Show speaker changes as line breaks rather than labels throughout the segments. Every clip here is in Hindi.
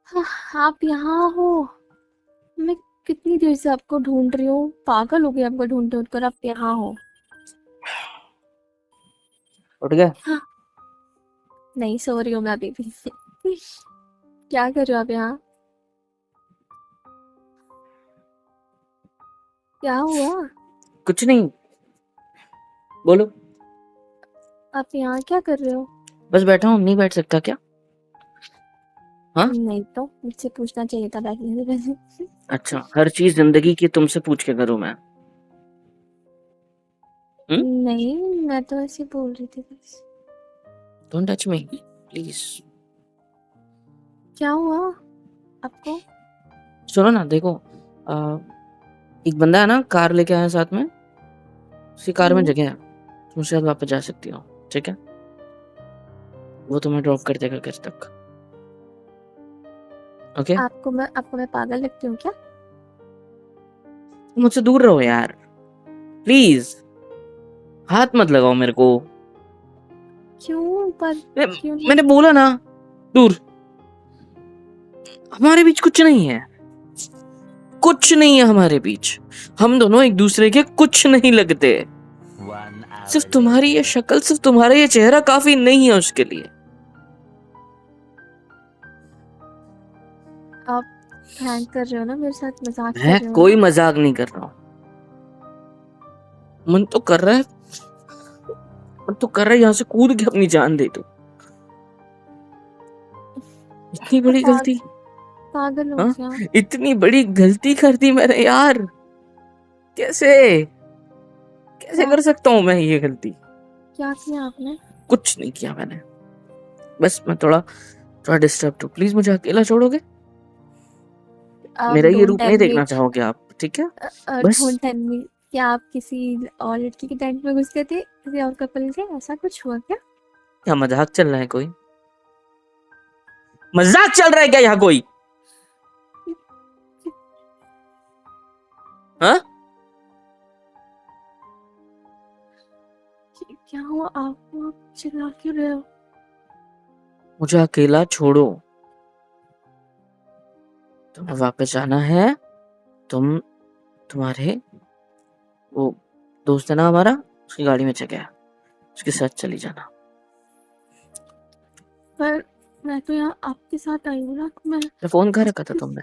आप यहाँ हो? मैं कितनी देर से आपको ढूंढ रही हूँ, पागल हो गई आपको ढूंढ ढूंढ कर। आप यहाँ हो?
उठ गया?
हाँ, नहीं सो रही हूँ मैं अभी भी। क्या कर रहे हो आप यहाँ? क्या हुआ?
कुछ नहीं, बोलो।
आप यहाँ क्या कर रहे हो?
बस बैठा हूँ, नहीं बैठ सकता क्या? हाँ,
नहीं तो मुझसे पूछना चाहिए था बैठने से पहले।
अच्छा, हर चीज जिंदगी की तुमसे पूछ के करूँ मैं?
नहीं, मैं तो ऐसे बोल रही थी बस।
Don't touch me please.
क्या हुआ आपको?
सुनो ना, देखो, एक बंदा है ना, कार लेके आया साथ में। उसकी कार में
हम्म,
जगह है, तुम शायद वापस जा सकती हो। ठीक है, वो तुम्हें ड्रॉप कर देगा घर तक। ओके,
आपको मैं पागल लगती हूँ क्या?
मुझसे दूर रहो यार, प्लीज। हाथ मत लगाओ मेरे को।
क्यों पर? क्यों नहीं?
मैंने बोला ना, दूर। हमारे बीच कुछ नहीं है, कुछ नहीं है हमारे बीच। हम दोनों एक दूसरे के कुछ नहीं लगते। सिर्फ तुम्हारी ये शक्ल, सिर्फ तुम्हारा ये चेहरा काफी नहीं है उसके लिए।
आप प्रैंक कर रहे हो ना मेरे साथ, मजाक कर
मैं
रहे हो
कोई
ना?
मजाक नहीं कर रहा हूँ। मन तो कर रहा है, मन तो कर रहा है यहाँ से कूद के अपनी जान दे दो। इतनी
आप
बड़ी गलती।
पागल हो
हाँ,
क्या?
इतनी बड़ी गलती कर दी मैंने यार। कैसे, कैसे
क्या
कर सकता हूँ मैं ये गलती?
क्या किया आपने?
कुछ नहीं किया मैंने, बस मैं थोड़ा थोड़ा डिस्टर्ब हूँ। प्लीज मुझे अकेला छोड़ोगे?
आप
मेरा ये
डोंट
रूप नहीं
टेल मी।
देखना चाहोगे आप, ठीक है? बस।
Don't tell me. क्या आप किसी और लड़की के टेंट में घुस गए थे, किसी और कपल के? ऐसा कुछ हुआ क्या?
क्या मजाक चल रहा है कोई? मजाक चल रहा है क्या यहाँ कोई? हाँ,
क्या हुआ आपको? आप चिल्ला क्यों रहे हो?
मुझे अकेला छोड़ो। तुम्हें वापस जाना है। तुम, तुम्हारे वो दोस्त है ना हमारा, उसकी गाड़ी में चढ़ गया, उसके साथ चली जाना।
पर मैं तो यहाँ आपके साथ आई हूँ ना, तो मैं
तो फोन कहाँ रखा था
किस
तुमने?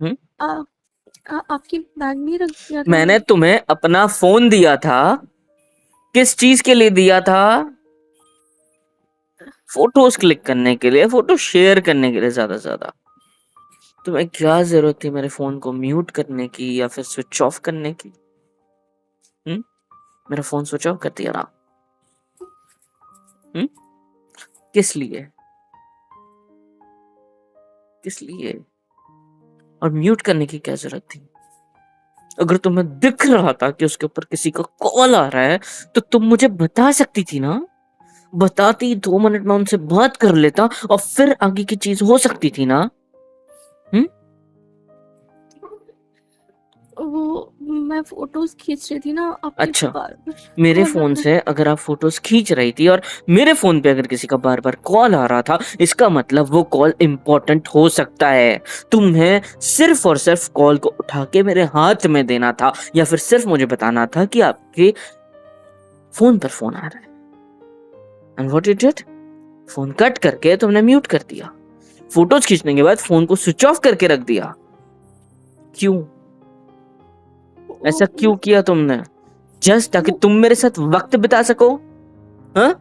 हम्म?
आ, आपकी बैग में रख दिया था
मैंने
मैंने।
तुम्हें अपना फोन दिया था, किस चीज के लिए दिया था? फोटोज क्लिक करने के लिए, फोटो शेयर करने के लिए, ज्यादा से ज्यादा। तुम्हें क्या जरूरत थी मेरे फोन को म्यूट करने की या फिर स्विच ऑफ करने की? हम्म? मेरा फोन स्विच ऑफ कर दिया ना? हम्म? किस लिए, किस लिए? और म्यूट करने की क्या जरूरत थी? अगर तुम्हें दिख रहा था कि उसके ऊपर किसी का कॉल आ रहा है, तो तुम मुझे बता सकती थी ना। बताती, 2 मिनट में उनसे बात कर लेता और फिर आगे की चीज हो सकती थी ना। हम्म?
वो मैं फोटोज खींच रही थी ना, आपके
अच्छा,
बार
मेरे
कॉल आ
फोन
रहा
से अगर आप फोटोज खींच रही थी और मेरे फोन पे अगर किसी का बार बार कॉल आ रहा था, इसका मतलब वो कॉल इंपॉर्टेंट हो सकता है। तुम्हें सिर्फ और सिर्फ कॉल को उठा के मेरे हाथ में देना था, या फिर सिर्फ मुझे बताना था कि आपके फोन पर फोन आ रहा है। And what you did, phone cut करके तुमने म्यूट कर दिया। फोटोज खींचने के बाद फोन को स्विच ऑफ करके रख दिया। क्यों? ऐसा
वो,
क्यों किया तुमने? जस्ट ताकि
वो
तुम मेरे साथ वक्त बिता सको? हाँ,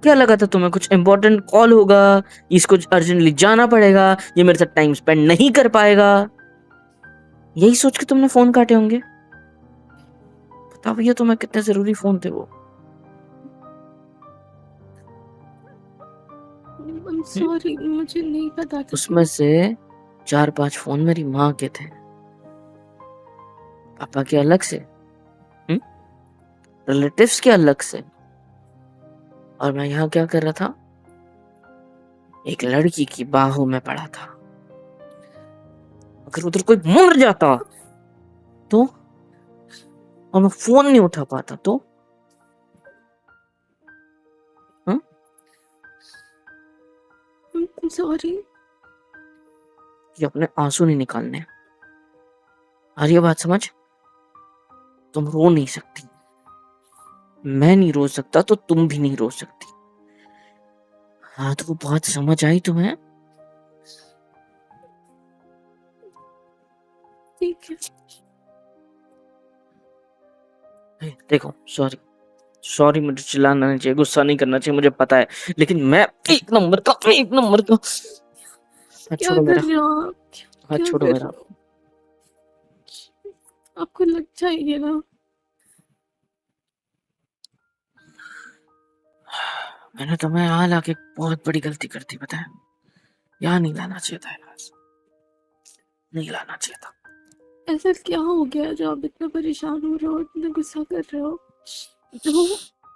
क्या लगा था तुम्हें कुछ इंपॉर्टेंट कॉल होगा, इसको अर्जेंटली जाना पड़ेगा, ये मेरे साथ टाइम स्पेंड नहीं कर पाएगा, यही सोच के तुमने फोन काटे होंगे? बताओ भैया, तुम्हें कितने जरूरी फोन थे वो? हुँ?
सॉरी, मुझे नहीं पता था कि
उसमें से 4-5 फोन मेरी माँ के थे, पापा के अलग से, रिलेटिव्स के अलग से। और मैं यहाँ क्या कर रहा था? एक लड़की की बाहों में पड़ा था। अगर उधर कोई मर जाता तो, और मैं फोन नहीं उठा पाता तो? हाँ?
सॉरी।
कि अपने आंसू नहीं निकालने। आ रही है बात समझ? तुम रो नहीं सकती, मैं नहीं रो सकता तो तुम भी नहीं रो सकती। हाँ तो वो बात समझ आई तुम्हें?
ठीक है।
देखो सॉरी, सॉरी, मुझे चिल्लाना नहीं चाहिए, गुस्सा नहीं करना चाहिए, मुझे पता है, लेकिन मैं एक नंबर का हाथ
क्या
छोड़ो
कर
मेरा,
रहे हो आप?
हाथ
क्या
छोड़ो
कर
मेरा।
रहे हो? आपको लग जाएगी ना।
मैंने तुम्हें यहाँ लाके बहुत बड़ी गलती कर दी, पता है? यहाँ नहीं लाना चाहिए था यार, नहीं लाना चाहिए था।
ऐसा क्या हो गया जो आप इतना परेशान हो रहे हो, इतना गुस्सा कर रहे हो? वो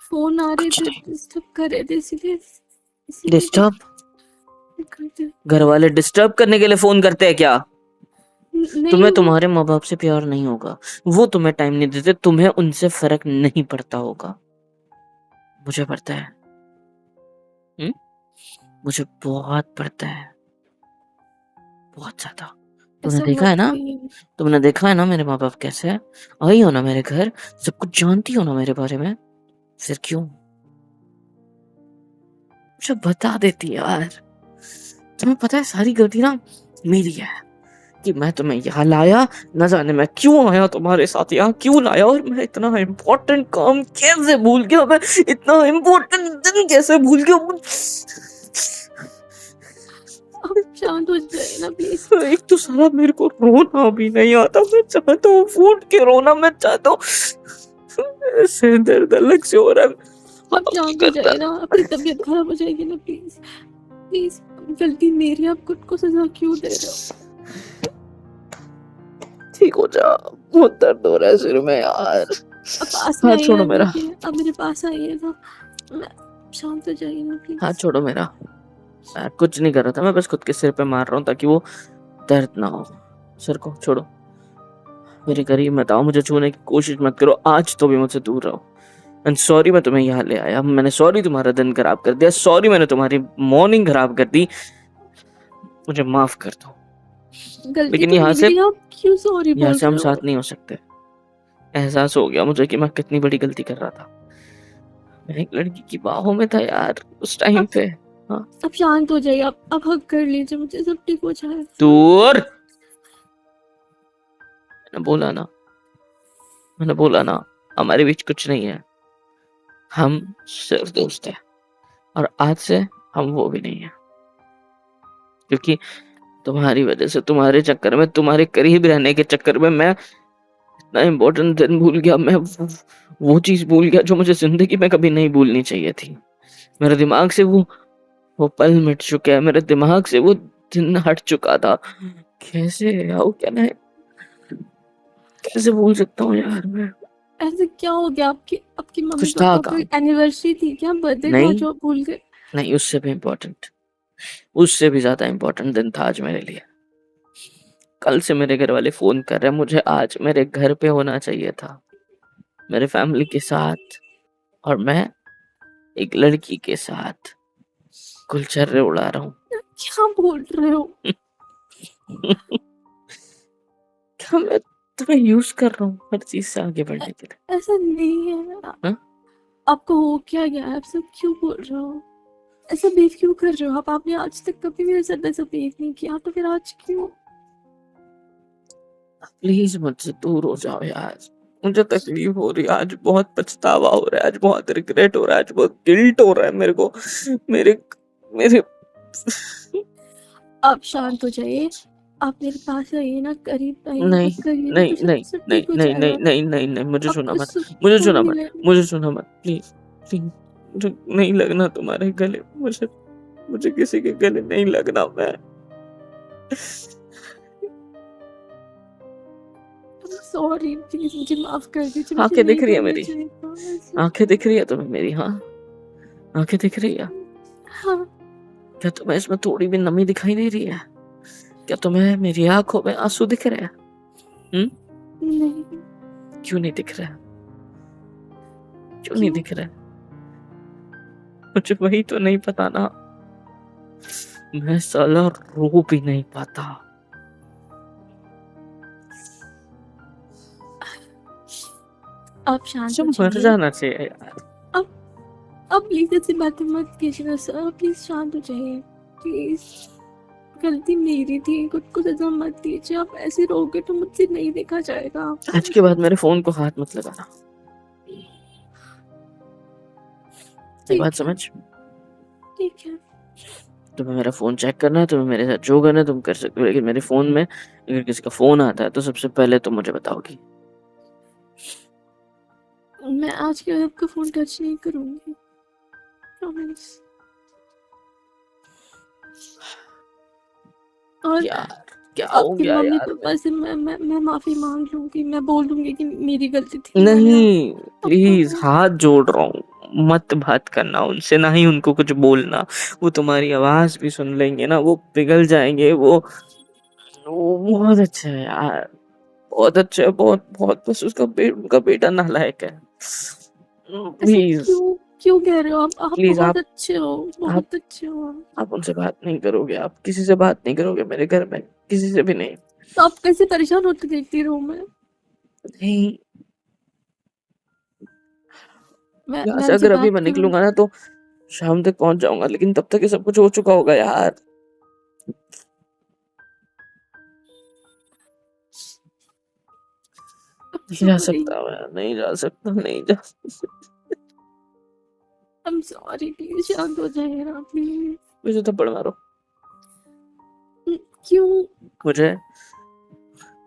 फोन आ रहे
कुछ
थे,
नहीं।
डिस्टर्ब कर रहे थे, इसीलिए इसीलिए
डिस्टर्ब?
करते।
घर वाले डिस्टर्ब करने के लिए फोन करते हैं क्या?
नहीं
तुम्हें
वो
तुम्हारे माँ बाप से प्यार नहीं होगा, वो तुम्हें टाइम नहीं देते, तुम्हें उनसे फर्क नहीं पड़ता होगा, मुझे पड़ता है। हम्म? मुझे बहुत पड़ता है, बहुत ज्यादा। तुमने
ऐसा
देखा है
मत
ना,
कहिए।
तुमने देखा है ना मेरे माँ बाप कैसे है। आई हो ना मेरे घर, सब कुछ जानती हो ना मेरे बारे में, फिर क्यों मुझे बता देती यार? तुम्हें पता है सारी गलती ना मेरी है, कि मैं तुम्हें यहाँ लाया, न जाने मैं क्यों आया तुम्हारे साथ, यहाँ क्यों लाया, और मैं इतना इम्पोर्टेंट काम कैसे भूल गया, मैं इतना इम्पोर्टेंट दिन कैसे भूल गया।
आप शांत हो जाइए ना प्लीज।
एक तो साला मेरे को रोना भी नहीं आता, मैं चाहता हूँ फूट के रोना, मैं चाहता हूँ, सिर दर्द अलग से हो रहा है।
आप शांत हो जाइए ना, आपकी तबीयत खराब हो जाएगी ना प्लीज। प्लीज, गलती मेरी, आप खुद को सजा क्यों दे रहे हो?
ठीक हो जा, बहुत दर्द हो रहा है सिर में यार।
आप पास में
हाथ
आइए
छोड़ो
ना,
मेरा,
देखिए आप मेरे पास आइए ना। शांत हो जाइए ना
हाथ
प्लीज।
छोड़ो मेरा। मैं कुछ नहीं कर रहा था, मैं बस खुद के सिर पे मार रहा हूँ ताकि वो दर्द ना हो। सिर को छोड़ो, मेरे करीब मत आओ, मुझे छूने की कोशिश मत करो, आज तो भी मुझसे दूर रहो। एंड सॉरी मैं तुम्हें यहाँ ले आया, मैंने सॉरी तुम्हारा दिन खराब कर दिया, सॉरी मैंने तुम्हारी मॉर्निंग खराब कर दी, मुझे माफ कर दो।
गलती
लेकिन
तो मेरी, आप क्यों सॉरी
यहाँ
बोल
से हम
रहे हो?
साथ नहीं हो सकते। एहसास हो गया मुझे कि मैं कितनी बड़ी गलती कर रहा था। मैं एक लड़की की बाहों में था यार उस टाइम
आप
पे। हाँ
आप शांत हो जाइए, आप हक कर लीजिए मुझे, सब ठीक हो जाएगा।
दूर, मैंने बोला ना, मैंने बोला ना, हमारे बीच कुछ नहीं है, हम सिर्फ दोस्त हैं, और आज से हम वो भी नहीं है, क्योंकि तुम्हारी वजह से, तुम्हारे चक्कर में, तुम्हारे करीब रहने के चक्कर में मैं इतना इम्पोर्टेंट दिन भूल गया, मैं वो चीज भूल गया जो मुझे जिंदगी में कभी नहीं भूलनी चाहिए थी। मेरे दिमाग से वो पल मिट चुके हैं, मेरे दिमाग से वो दिन हट चुका था। कैसे, हाउ कैन आई, कैसे भूल सकता हूँ यार मैं?
ऐसे क्या हो गया? आपकी आपकी मम्मी
कुछ था
पापा
काम,
का एनिवर्सरी थी क्या, बर्थडे था
नहीं
जो आप भूल गए?
नहीं, उससे भी इम्पोर्टेंट, उससे भी ज्यादा इम्पोर्टेंट दिन था आज मेरे लिए। कल से मेरे घर वाले फोन कर रहे हैं, मुझे आज मेरे घर पे होना चाहिए था, मेरे फैमिली के साथ, और मैं एक लड़की के साथ गुलछर्रे उड़ा रहा हूँ।
क्या बोल रहे हो?
क्या मैं तुम्हें यूज कर रहा हूँ हर चीज से आगे बढ़ने के लिए?
ऐसा नहीं है।
हाँ?
आपको हो क्या गया है? आप सब क्यों बोल रहे हो? ऐसा बिहेव क्यों कर रहे हो आप? आपने आज तक कभी मेरे साथ ऐसा बिहेव नहीं किया, तो फिर आज क्यों?
प्लीज मुझसे दूर हो जाओ यार, मुझे तकलीफ हो रही है, आज बहुत पछतावा हो रहा है, आज बहुत रिग्रेट हो रहा है, आज बहुत गिल्ट हो रहा है मेरे को, मेरे मेरे
आप शांत हो जाइए, आप मेरे पास आइए ना, करीब आइए,
नहीं
हक करिए ना,
नहीं
तो सब
नहीं
सब
नहीं
ठीक हो
नहीं नहीं
जाएगा।
नहीं नहीं नहीं, मुझे सुना
आपको
मत, मुझे
सुकून
सुना मत,
मिलेगा।
मुझे सुना मत, प्लीज प्लीज, मुझे नहीं लगना तुम्हारे गले, मुझे किसी के गले नहीं लगना। मैं
सॉरी, प्लीज मुझे माफ कर दीजिए, मुझे
आंखें
नहीं
दिख रही है
करना
मेरी,
चाहिए था ऐसे।
आंखें दिख रही है तुम्हें मेरी? हाँ, आंखें दिख रही है?
हाँ।
क्या तुम्हें इसमें थोड़ी भी नमी दिखाई दे रही है? क्या तुम्हें मेरी आंखों में आंसू दिख रहे हैं?
नहीं।
क्यों नहीं दिख रहा है? क्यों नहीं
क्यों?
दिख रहा है? मुझे वही तो नहीं पता ना, मैं साला रो भी नहीं पाता।
आप शांत
मुझे
हो
मर
जाइए।
जाना चाहिए यार।
अब अब प्लीज ऐसी बातें मत कीजिए ना सर, प्लीज शांत हो जाइए प्लीज। गलती मेरी थी, खुद को सजा मत दीजिए। आप ऐसे रहोगे तो मुझसे नहीं देखा जाएगा।
आज के बाद मेरे फोन को हाथ मत लगाना। ये बात
ठीक है,
समझ।
ठीक है।
तुम्हें मेरा फोन चेक करना है, तुम्हें मेरे साथ जो करना है तुम कर सकते हो, लेकिन मेरे फोन में अगर किसी का फोन आता है तो सबसे पहले तुम मुझे बताओगी।
मैं आज के बाद आपका फोन टच नहीं करूंगी, प्रॉमिस। और
यार क्या हो
आपके
गया
मम्मी
यार।
पापा से मैं माफी मांग लूंगी। मैं बोल दूंगी कि मेरी गलती थी, मैंने
नहीं,
आपका
प्लीज
फोन।
हाथ जोड़ रहा हूँ, मत बात करना उनसे, ना ही उनको कुछ बोलना। वो तुम्हारी आवाज भी सुन लेंगे ना, वो पिघल जाएंगे। वो बहुत अच्छा है यार, बहुत अच्छा है, बहुत बहुत। बस उनका बेटा नालायक है।
ऐसा
प्लीज,
क्यों क्यों कह रहे हो आप
प्लीज
बहुत अच्छे हो,
आप
बहुत अच्छे हो।
आप उनसे बात नहीं करोगे, आप किसी से बात नहीं करोगे मेरे घर में, किसी से भी नहीं।
तो आप कैसे परेशान होते देखती रहूं मैं।
नहीं, यहाँ
मैं
से
उनसे
अगर अभी
बात
मैं
करूं।
निकलूंगा ना तो शाम तक पहुंच जाऊंगा, लेकिन तब तक ये सब कुछ हो चुका होगा यार। नहीं जा
सॉरी,
सकता मैं, नहीं जा सकता, नहीं जा सकता।
आई एम सॉरी, प्लीज शांत हो जाइए ना प्लीज।
मुझे थप्पड़ मारो,
क्यों।
मुझे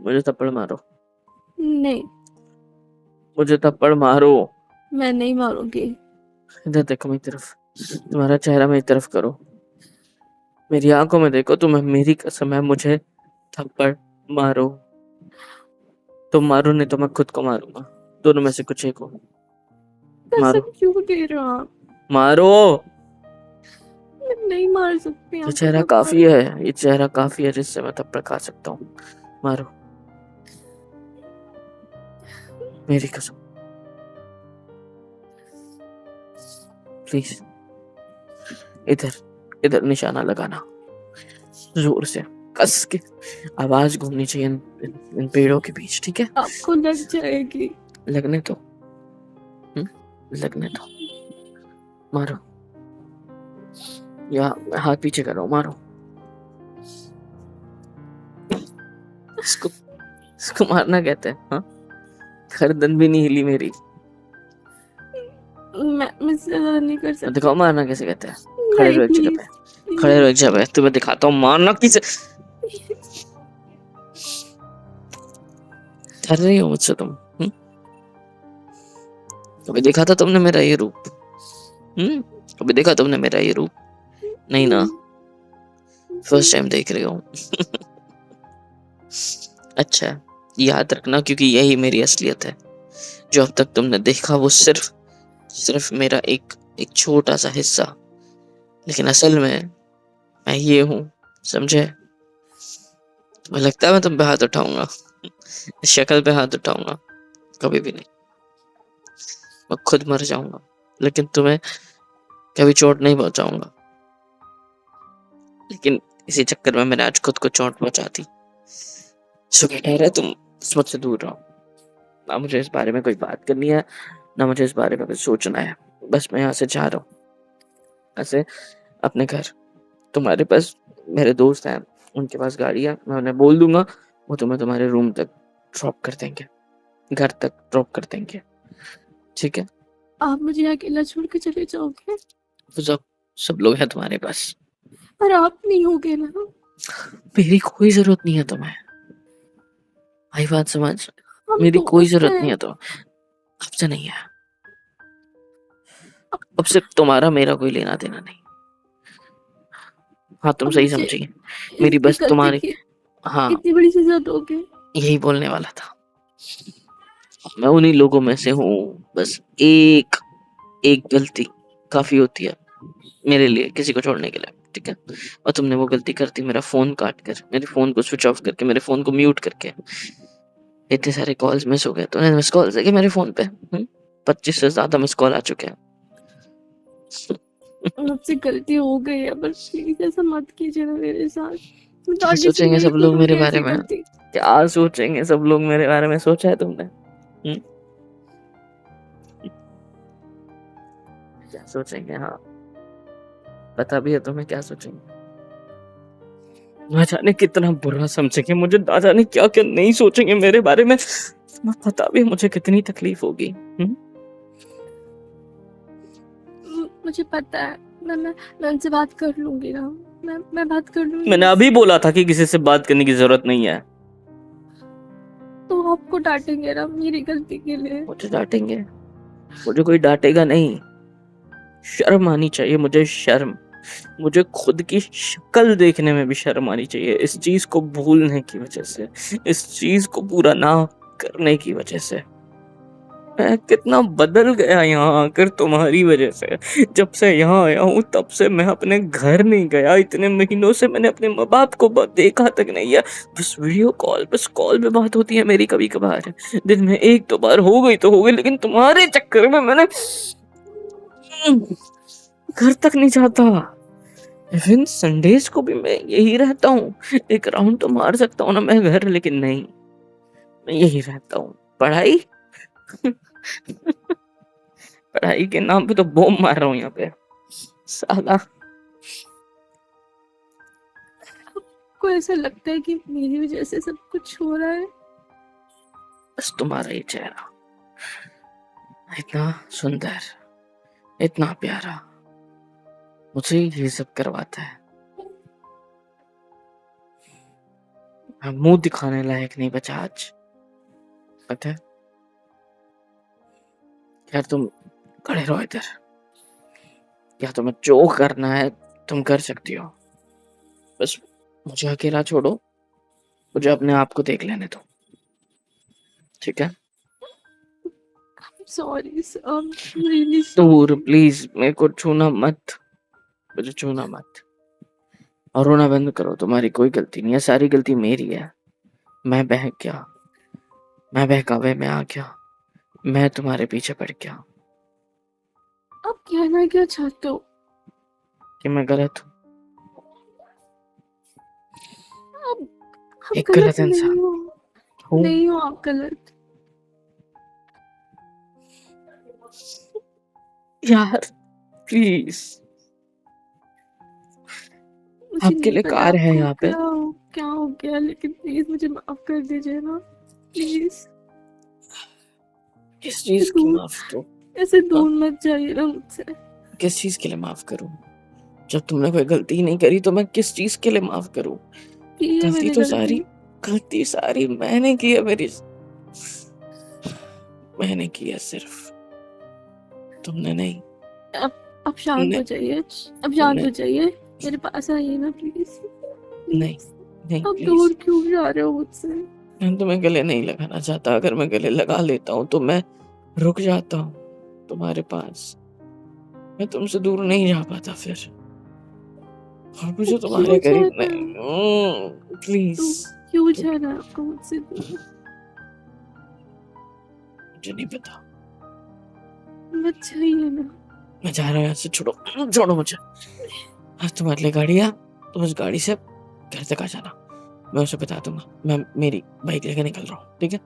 मुझे थप्पड़ मारो,
नहीं,
मुझे थप्पड़ मारो।
मैं नहीं मारूंगी।
इधर देखो मेरी तरफ, तुम्हारा चेहरा मेरी तरफ करो, मेरी आंखों में देखो, तुम्हें मेरी कसम है, मुझे थप्पड़ मारो। तुम मारो, नहीं तो मैं खुद को मारूंगा, दोनों में से कुछ एक हो। मारो,
कसम क्यों दे रहे हो आप।
मारो।
मैं नहीं मार सकती
ये
आपको
चेहरा
थप्पड़।
काफी है, ये चेहरा काफी है जिससे मैं थप्पड़ खा सकता हूँ। मारो, मेरी कसम, प्लीज। इधर इधर निशाना लगाना, जोर से, कस के, आवाज घूमनी चाहिए इन पेड़ों के बीच, ठीक है।
आपको लग जाएगी।
लगने दो, लगने दो। मारो, या हाथ पीछे करो, मारो। इसको इसको मारना कहते हैं, हाँ। गर्दन भी नहीं हिली मेरी।
मैं इससे ज्यादा नहीं कर
अब
सकती।
दिखाओ मारना कैसे कहते हैं। खड़े
नहीं,
रहो एक जगह
प्लीज
पे, खड़े रहो
प्लीज।
एक जगह पे, तुम्हें दिखाता हूँ मारना किसे। डर रही हो मुझसे तुम, कभी देखा था तुमने मेरा ये रूप, कभी देखा तुमने मेरा ये रूप? नहीं ना, फर्स्ट टाइम देख रही हो। अच्छा, याद रखना, क्योंकि यही मेरी असलियत है। जो अब तक तुमने देखा वो सिर्फ सिर्फ मेरा एक एक छोटा सा हिस्सा, लेकिन असल में मैं ये हूँ, समझे। तुम्हें लगता है मैं तुम पे हाथ उठाऊंगा? शक्ल पे हाथ उठाऊंगा? कभी भी नहीं। मैं खुद मर जाऊंगा, लेकिन तुम्हें कभी चोट नहीं पहुंचाऊंगा। लेकिन इसी चक्कर में मैंने आज खुद को चोट पहुंचा दी। सो बेटर है तुम मुझसे दूर रहो। ना मुझे इस बारे में कोई बात करनी है, ना मुझे इस बारे में कुछ सोचना है। बस मैं यहाँ से जा रहा हूँ, ऐसे अपने घर। तुम्हारे पास मेरे दोस्त हैं, उनके पास गाड़ी है, मैं उन्हें बोल दूंगा, वो तुम्हें तुम्हारे रूम तक ड्रॉप कर देंगे, घर तक ड्रॉप कर देंगे, ठीक है।
आप मुझे अकेला छोड़ के चले जाओगे।
तो सब लोग हैं तुम्हारे पास।
पर आप नहीं होगे ना।
मेरी कोई जरूरत नहीं है तुम्हें, भाई बात समझ।
हम
मेरी कोई
दोस्त
जरूरत
हैं।
नहीं है, तो आपसे नहीं है। अब सिर्फ तुम्हारा मेरा कोई लेना देना नहीं। हाँ, तुम
अब
सही
मुझे
समझी, मेरी
इस
बस
गलती
तुम्हारी।
की
हाँ,
इतनी बड़ी सजा दोगे।
यही बोलने वाला था। मैं उन्हीं लोगों में से हूँ, बस एक एक गलती काफी होती है मेरे लिए किसी को छोड़ने के लिए, ठीक है। और तुमने वो गलती कर दी, मेरा फोन काट कर, मेरे फोन को स्विच ऑफ करके, मेरे फोन को म्यूट करके। इतने सारे कॉल्स मिस हो गए, तूने मिस कॉल देखे मेरे फोन पे? 25 से ज्यादा मिस कॉल आ चुके हैं।
मुझसे गलती हो गई है, पर प्लीज ऐसा मत कीजिए ना मेरे साथ। मैं तो
क्या
आगे से
सोचेंगे
नहीं
सब लोग
करूंगी
मेरे बारे
ऐसी
में?
गलती।
क्या सोचेंगे सब लोग मेरे बारे में? सोचा है तुमने? क्या सोचेंगे? हाँ, पता भी है तुम्हें क्या सोचेंगे। ना जाने कितना बुरा समझेंगे मुझे, ना जाने क्या क्या नहीं सोचेंगे मेरे बारे में। तुम्हें पता भी है मुझे कितनी तकलीफ होगी।
मुझे पता है। मैं उनसे बात कर लूंगी ना। मैं बात कर लूंगी
मैंने
उनसे।
अभी बोला था कि किसी से बात करने की जरूरत नहीं है।
तो आपको डांटेंगे ना मेरी गलती के लिए?
मुझे डांटेंगे? मुझे कोई डांटेगा नहीं। शर्म आनी चाहिए मुझे, शर्म। मुझे खुद की शक्ल देखने में भी शर्म आनी चाहिए, इस चीज को भूलने की वजह से, इस चीज को पूरा ना करने की वजह से। मैं कितना बदल गया यहाँ आकर तुम्हारी वजह से। जब से यहाँ आया हूँ तब से मैं अपने घर नहीं गया। इतने महीनों से मैंने अपने माँ बाप को देखा तक नहीं है। बस वीडियो कॉल, बस कॉल पे बात होती है मेरी कभी कभार। दिन में एक दो बार हो गई तो हो गई, लेकिन तुम्हारे चक्कर में मैंने घर तक नहीं जाता। इवन संडेज को भी मैं यही रहता हूँ। एक राउंड तो मार सकता हूँ ना मैं घर, लेकिन नहीं, मैं यही रहता हूँ। पढ़ाई पढ़ाई के नाम पे तो बॉम्ब मार रहा हूँ यहाँ पे, साला।
आपको ऐसा लगता है कि मेरी वजह से सब कुछ हो रहा है?
बस तुम्हारा ही चेहरा इतना सुंदर, इतना प्यारा, मुझे ये सब करवाता है। मैं मुंह दिखाने लायक नहीं बचा आज, पता है? यार तुम खड़े रहो इधर, या तुम्हें जो करना है तुम कर सकती हो। बस मुझे अकेला छोड़ो, मुझे अपने आप को देख लेने दो, ठीक है?
सॉरी सर, रियली
दूर
सॉरी।
प्लीज, मेरे को छूना मत, मुझे छूना मत। और रोना बंद करो, तुम्हारी कोई गलती नहीं है, सारी गलती मेरी है। मैं बहक गया, मैं बहकावे में आ गया, मैं तुम्हारे पीछे पड़ गया।
आप कहना क्या चाहते हो?
कि मैं गलत हूँ,
आप
एक
गलत
गलत
नहीं
इंसान
हो।
हूँ।
नहीं हो आप गलत।
यार प्लीज,
मुझे
आपके
नहीं
लिए
पता
कार है
आपको
यहाँ पे।
क्या हो गया, लेकिन प्लीज मुझे माफ कर दीजिए ना। प्लीज
किस चीज की
दूर,
माफ दो?
ऐसे
हाँ?
दूर मत जाइए ना मुझसे।
किस चीज के लिए माफ करूं? जब तुमने कोई गलती ही नहीं करी तो मैं किस चीज के लिए माफ करूं?
की है
गलती
मैंने
तो
गलती?
सारी, गलती सारी मैंने की है। मैंने की है सिर्फ, तुमने नहीं।
अब शांत
तुमने
हो जाइए। अब शांत
तुमने
हो जाइए। मेरे पास आइए ना प्लीज।
नहीं,
प्लीज।
नहीं
अब
प्लीज।
दूर क्यों जा रहे हो मुझसे?
मैं तुम्हें गले नहीं लगाना चाहता। अगर मैं गले लगा लेता हूँ तो मैं रुक जाता हूँ तुम्हारे पास, मैं तुमसे दूर नहीं जा पाता फिर। और मुझे
क्यों
तुम्हारे करीब
जाना है?
नहीं, प्लीज।
तो क्यों जाना है आपको मुझसे दूर?
मुझे नहीं पता,
मत जाइए ना।
मैं जा रहा हूँ यहाँ से। छोड़ो, छोड़ो मुझे। आज तुम्हारे लिए गाड़ी है, तुम उस गाड़ी से घर तक आ जाना, मैं उसे बता दूंगा मैं मेरी बाइक लेके निकल रहा हूँ, ठीक है?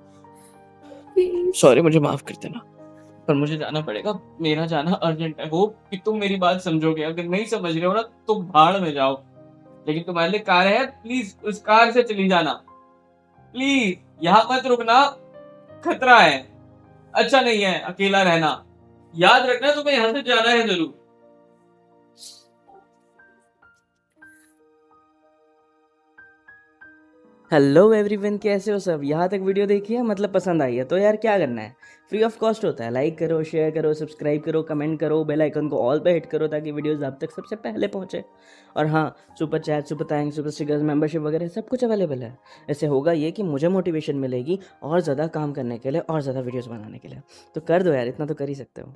प्लीज।
सॉरी, मुझे माफ कर देना, पर मुझे जाना पड़ेगा। मेरा जाना अर्जेंट है। होप कि तुम मेरी बात समझोगे। अगर नहीं समझ रहे हो ना तो भाड़ में जाओ, लेकिन तुम्हारे लिए कार है, प्लीज उस कार से चली जाना। प्लीज यहाँ मत रुकना, खतरा है, अच्छा नहीं है अकेला रहना। याद रखना तुम्हें यहाँ से जाना है जरूर।
हेलो एवरीवन, कैसे हो सब? यहाँ तक वीडियो देखी है, मतलब पसंद आई है तो यार क्या करना है, फ्री ऑफ कॉस्ट होता है। लाइक करो, शेयर करो, सब्सक्राइब करो, कमेंट करो, बेल आइकन को ऑल पे हिट करो ताकि वीडियोस आप तक सबसे पहले पहुँचे। और हाँ, super chat, super thanks, super stickers, membership वगैरह सब कुछ अवेलेबल है। ऐसे होगा ये कि मुझे मोटिवेशन मिलेगी और ज़्यादा काम करने के लिए और ज़्यादा वीडियोज़ बनाने के लिए। तो कर दो यार, इतना तो कर ही सकते हो।